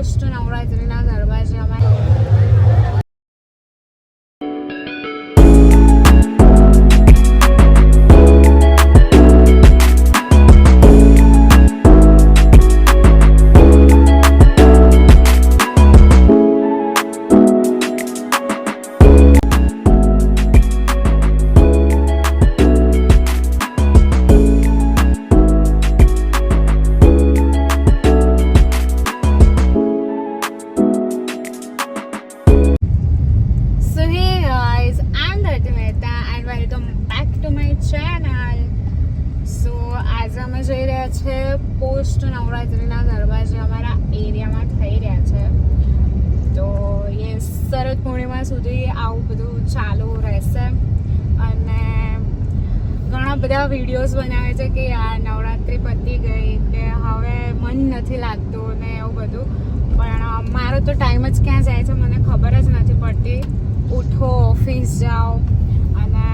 Post નવરાત્રિના ગરબા છે અમારા. જઈ રહ્યા છે પોસ્ટ નવરાત્રિના ગરબા જે અમારા એરિયામાં થઈ રહ્યા છે. તો એ શરદ પૂર્ણિમા સુધી આવું બધું ચાલુ રહેશે અને ઘણા બધા વિડીયોઝ બનાવે છે કે આ નવરાત્રિ પતી ગઈ કે હવે મન નથી લાગતું ને એવું બધું, પણ મારો તો ટાઈમ જ ક્યાં જાય છે મને ખબર જ નથી પડતી. ઉઠો, ઓફિસ જાઓ અને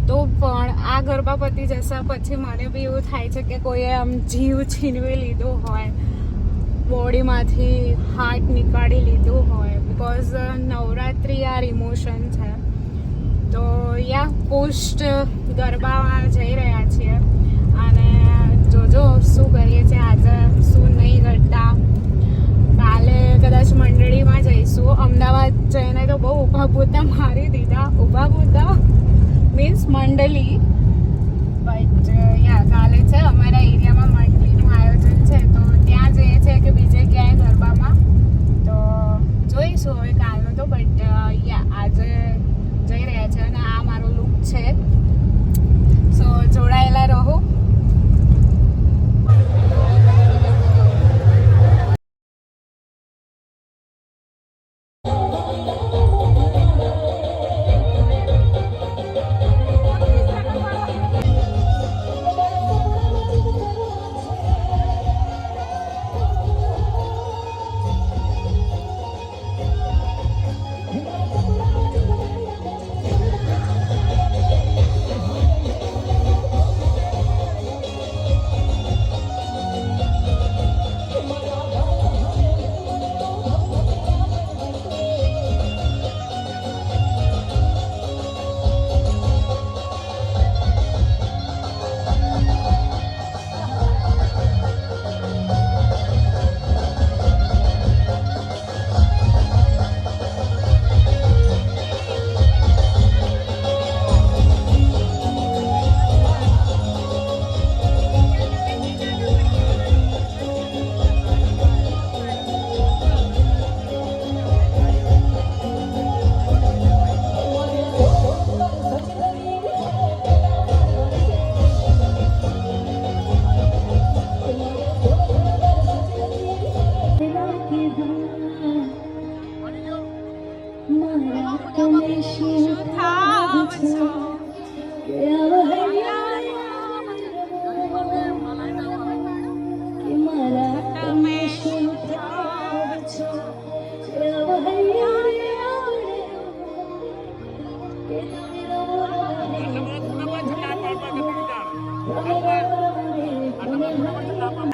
તો પણ આ ગરબા પતી જશે પછી મને બી એવું થાય છે કે કોઈએ આમ જીવ છીનવી લીધો હોય, બોડીમાંથી હાર્ટ નીકાળી લીધું હોય, બિકોઝ નવરાત્રિ આર ઇમોશન છે. તો યા પોસ્ટ ગરબામાં જઈ રહ્યા છીએ અને જોજો શું કરીએ છીએ આજે, શું નહીં કરતા. કાલે કદાચ મંડળીમાં જઈશું. અમદાવાદ જઈને તો બહુ ઊભા પૂતા મારી દીધા. ઊભા પૂતા મીન્સ મંડળી, બટ યા કાલે છે અમારા એરિયામાં મંડળીનું આયોજન છે તો ત્યાં જઈએ છે કે બીજે ક્યાંય ગરબામાં, તો જોઈશું હવે કાલનું તો. બટ યા આજે જઈ રહ્યા છે અને આ મારો લુક છે. સો જોડાયેલા રહો.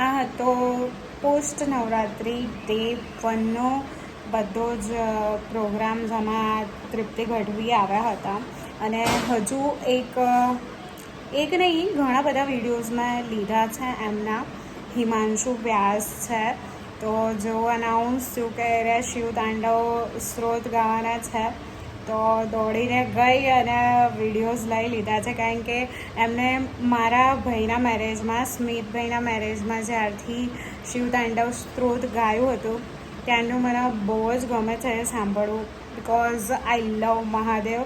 આ હતો પોસ્ટ નવરાત્રિ ડે 1નો બધો જ પ્રોગ્રામ જેમાં તૃપ્તિ ગઢવી આવ્યા હતા. અને હજુ એક નહીં ઘણા બધા વિડીયોઝમાં લીધા છે એમના. હિમાંશુ વ્યાસ છે તો જો અનાઉન્સ થયું કે શિવ તાંડવ સ્ત્રોત ગાવાના છે તો દોડીને ગઈ અને વિડીયોઝ લઈ લીધા છે. કારણ કે એમને મારા ભાઈના મેરેજમાં, સ્મિતભાઈના મેરેજમાં જ્યારથી શિવ તાંડવ સ્ત્રોત ગાયું હતું ત્યારનું મને બહુ જ ગમે છે સાંભળવું, બિકોઝ આઈ લવ મહાદેવ.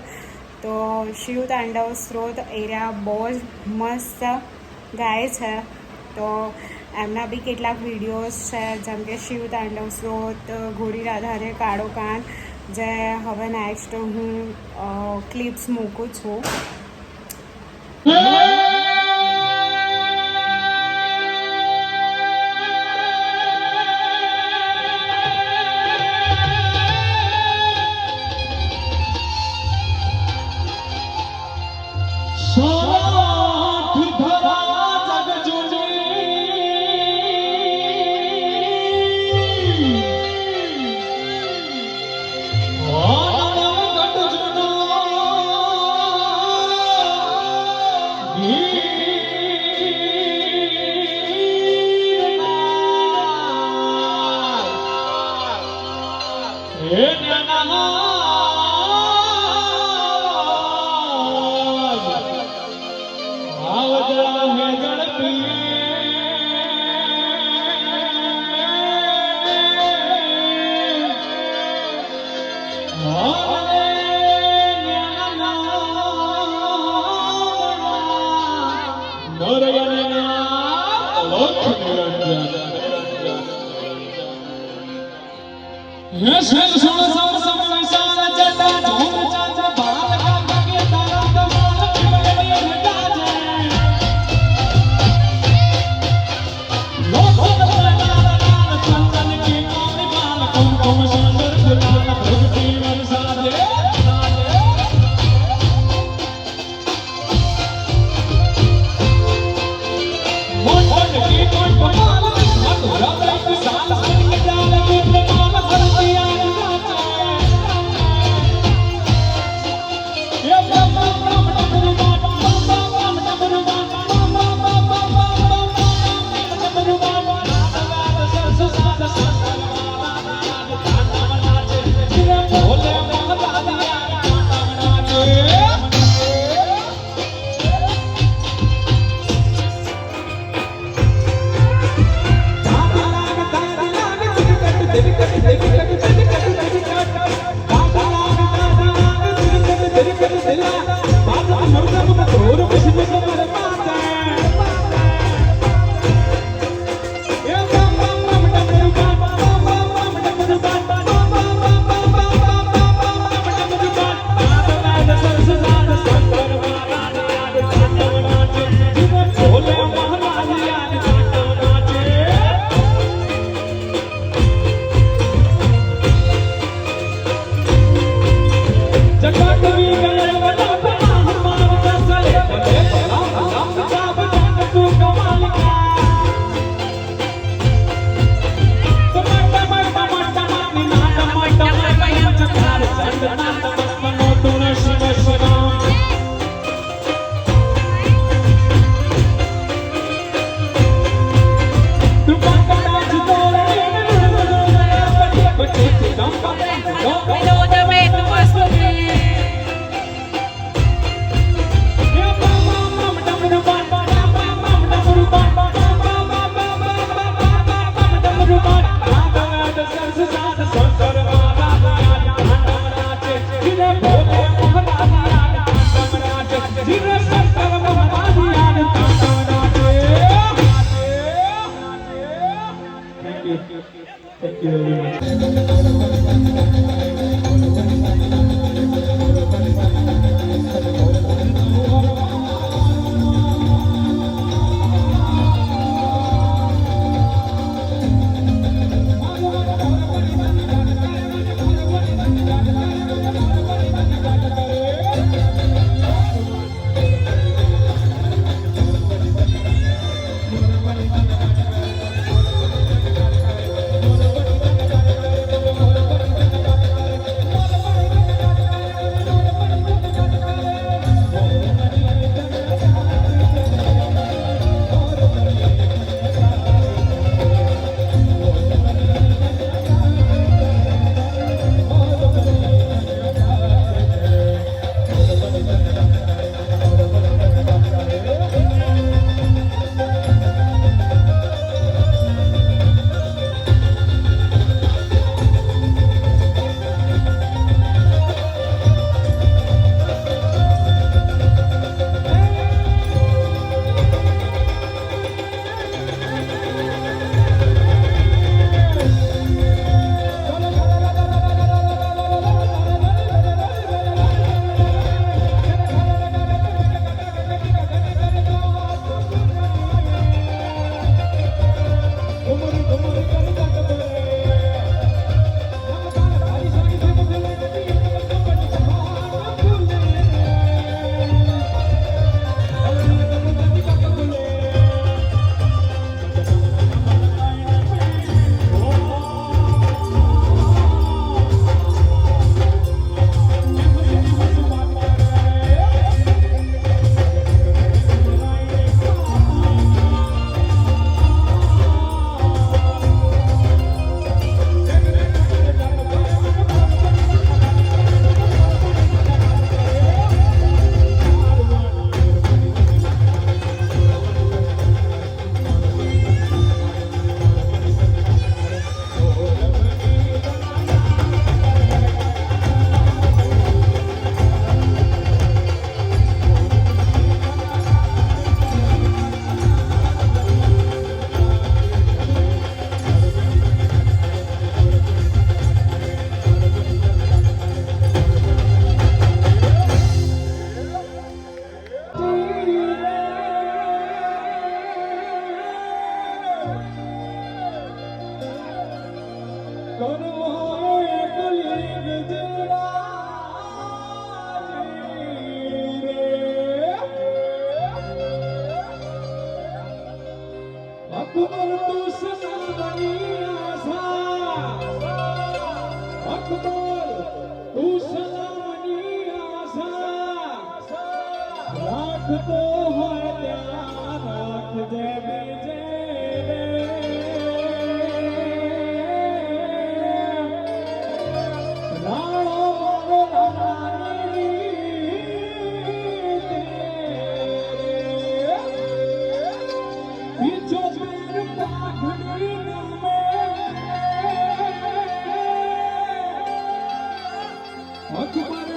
તો શિવ તાંડવ સ્ત્રોત એરિયા બહુ જ મસ્ત ગાય છે. તો એમના બી કેટલાક વિડીયોઝ છે જેમ કે શિવ તાંડવ સ્ત્રોત, ઘોડી રાધાને કાળો કાન, જે હવે નેક્સ્ટ હું ક્લિપ્સ મૂકું છું. હે નાના આવજરા હે ઝડપી રાખતો હોય ત્યાં રાખજે બીજે રાણો મારો બીજો પેર પાઘડી નામે અકબર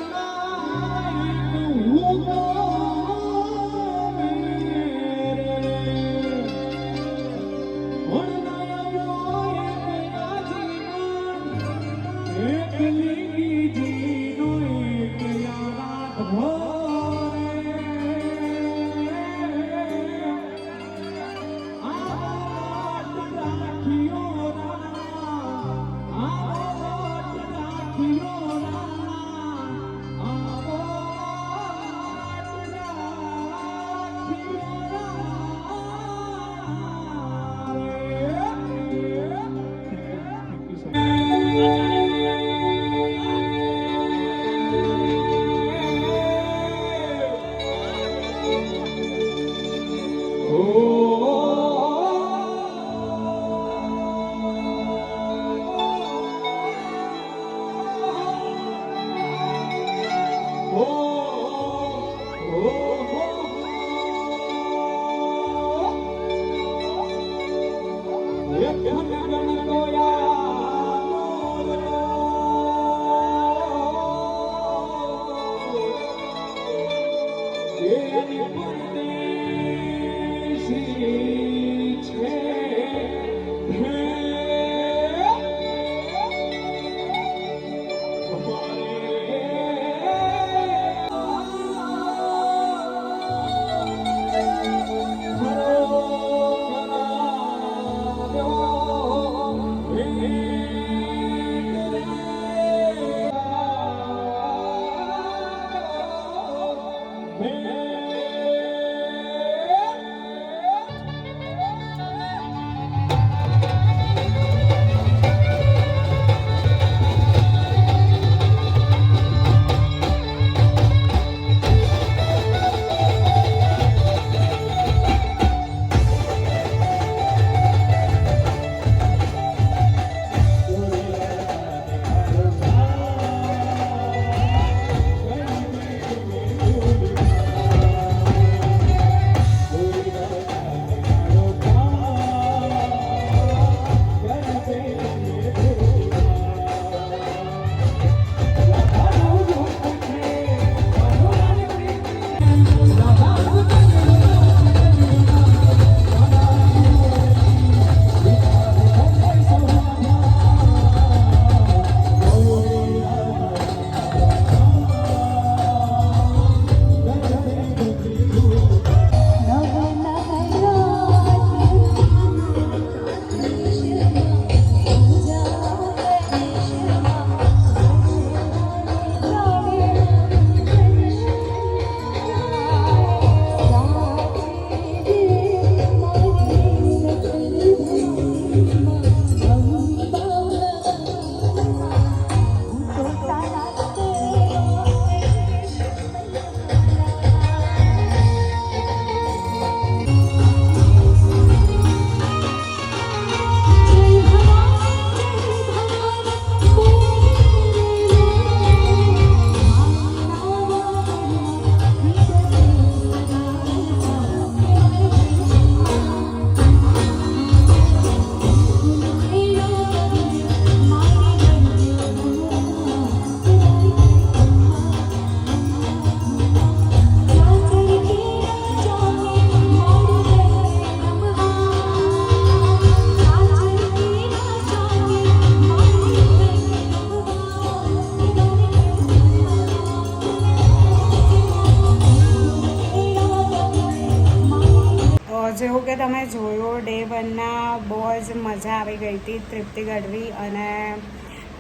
તમે જોયો ડે 1ના બહુ જ મજા આવી ગઈ હતી તૃપ્તિ ગઢવી અને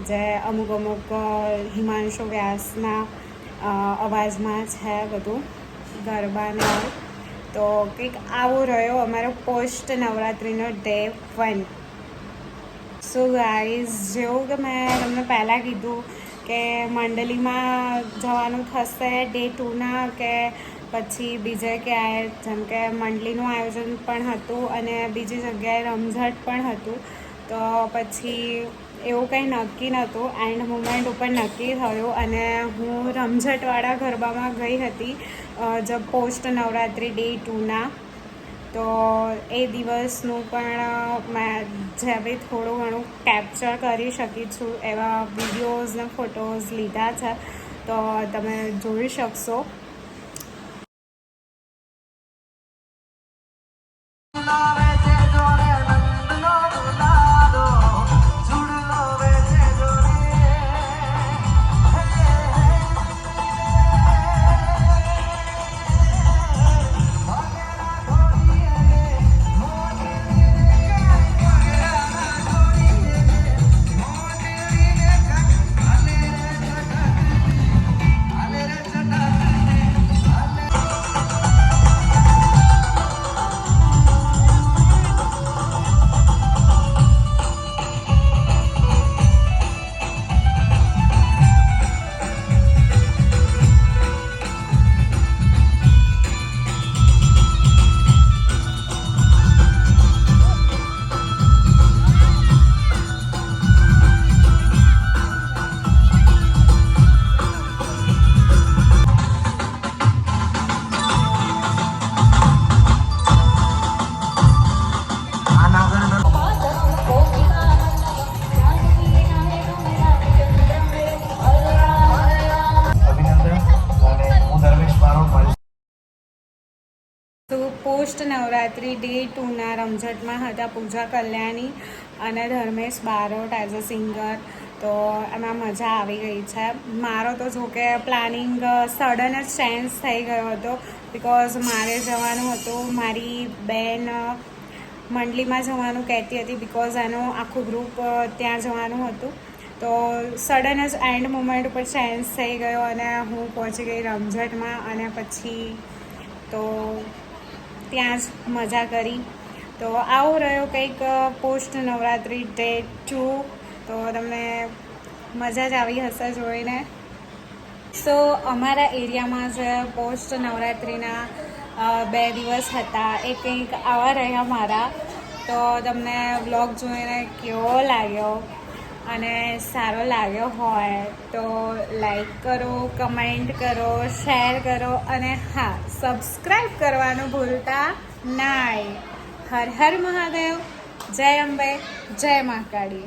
જે અમુક હિમાંશુ વ્યાસના અવાજમાં છે બધું ગરબાને તો કંઈક આવો રહ્યો અમારો પોસ્ટ નવરાત્રિનો ડે 1. સો ગાઈઝ જેવું કે મેં તમને પહેલાં કીધું કે મંડલીમાં જવાનું થશે ડે 2ના કે પછી બીજે ક્યાંય જેમ કે મંડલીનું આયોજન પણ હતું અને બીજી જગ્યાએ રમઝટ પણ હતું તો પછી એવું કંઈ નક્કી નહોતું એન્ડ મુમેન્ટ ઉપર નક્કી થયું અને હું રમઝટવાળા ગરબામાં ગઈ હતી જ પોસ્ટ નવરાત્રિ ડે 2ના તો એ દિવસનું પણ મેં જે બી થોડું ઘણું કેપ્ચર કરી શકી છું એવા વિડીયોઝ ને ફોટોઝ લીધા છે તો તમે જોઈ શકશો. તો પોસ્ટ નવરાત્રિ ડે 2ના રમઝટમાં હતા પૂજા કલ્યાણી અને Dharmesh Barot as a singer તો એમાં મજા આવી ગઈ છે. મારો તો જો કે પ્લાનિંગ સડન જ ચેન્જ થઈ ગયો હતો બિકોઝ મારે જવાનું હતું મારી બેન મંડલીમાં જવાનું કહેતી હતી બિકોઝ એનું આખું ગ્રુપ ત્યાં જવાનું હતું તો સડન જ એન્ડ મુમેન્ટ ઉપર ચેન્જ થઈ ગયો અને હું પહોંચી ગઈ રમઝટમાં અને પછી તો ત્યાં જ મજા કરી. તો આવો રહ્યો કંઈક પોસ્ટ નવરાત્રિ ડે 2 તો તમને મજા જ આવી હશે જોઈને. સો અમારા એરિયામાં જે પોસ્ટ નવરાત્રિના 2 દિવસ હતા એ કંઈક આવા રહ્યા મારા. તો તમને વ્લોગ જોઈને કેવો લાગ્યો અને સારો લાગ્યો હોય તો લાઈક કરો, કમેન્ટ કરો, શેર કરો અને હા સબસ્ક્રાઈબ કરવાનું ભૂલતા નહીં. હર હર મહાદેવ, જય અંબે, જય મહાકાળી.